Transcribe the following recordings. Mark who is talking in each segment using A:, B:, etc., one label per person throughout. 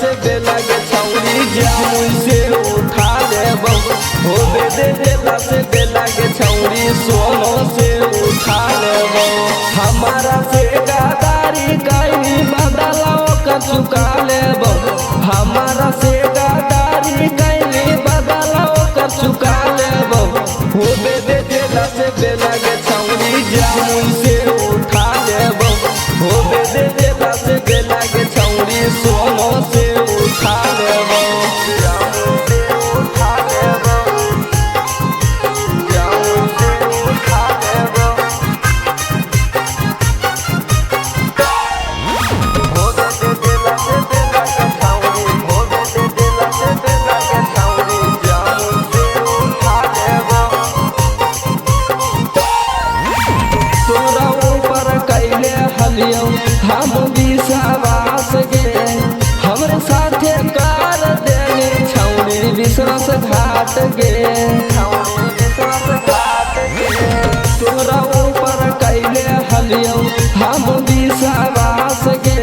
A: से बेला के छौरी जामुन से उठा लेबो होबे दे देला से बेला के छौरी सोनो से उठा लेबो हमारा से गादारी कहीं बदलाव का चुका लेबो हमारा से गादारी कहीं बदलाव का चुका लेबो होबे दे देला से बेला के छौरी जामुन से उठा लेबो होबे दे देला से बेला के छौरी सोनो से उठा लेबो जामुन से उठा लेबो जामुन से उठा लेबो होबे दे देला से बेला के छौरी होबे दे देला से बेला के छौरी जामुन से उठा लेबो तोरा ऊपर कैले हलियो हम विश्वास गे हमरे साथे कर देनी छौरी विश्वास घाट गे तोरा ऊपर कैले हलियो हम विश्वास गे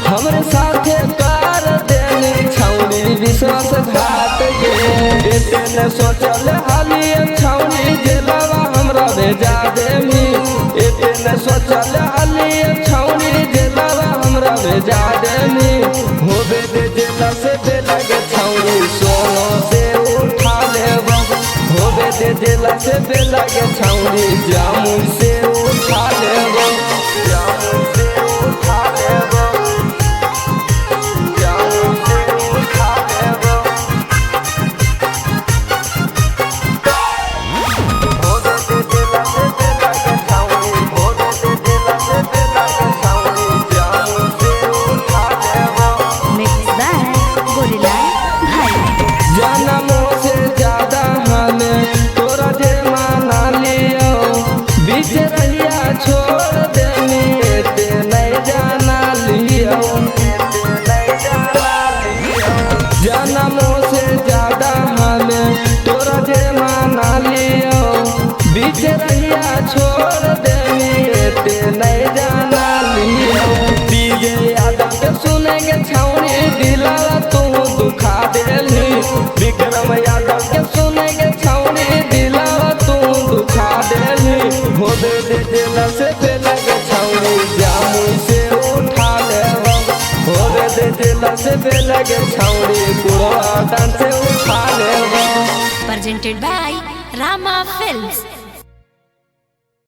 A: हमरे साथे कर देनी छौरी विश्वास घाट गे एतने सोचल हलियो छौरी जेलवा हमरा भेजा देमी एतने सोचल हलियो छौरी जेलवा हमरा भेजा देमी होबे दे देला से बेला के छौरी सोनो से उठा लेबो होबे दे देला से बेला के छौरी जामुन से उठा लेबो जामुन से उठा लेबो जामुन से उठा लेबो होबे दे देला से बेला के छौरी होबे दे देला से बेला के छौरी जामुन से उठा लेबो
B: मिक्स बाय गोरिल्ला भाई
A: जनमों से ज्यादा हमें तोरा जे माना लियो बीच रहिया छोड़ देनी एते नहीं जाना लियो जनमों से ज्यादा हमें तोरा जे माना लियो बीच रहिया छोड़ देनी एते नहीं जाना लियो डीजे यादव के सुनेंगे छौरी दिला तू दुखा देली विक्रम यादव के सुनेंगे छौरी दिला तू दुखा देली होबे दे देला से बेला के छौरी जामुन से उठा लेबो होबे दे देला से बेला के छौरी कुड़वा डांस से उठा लेबो
B: presented by Rama Films।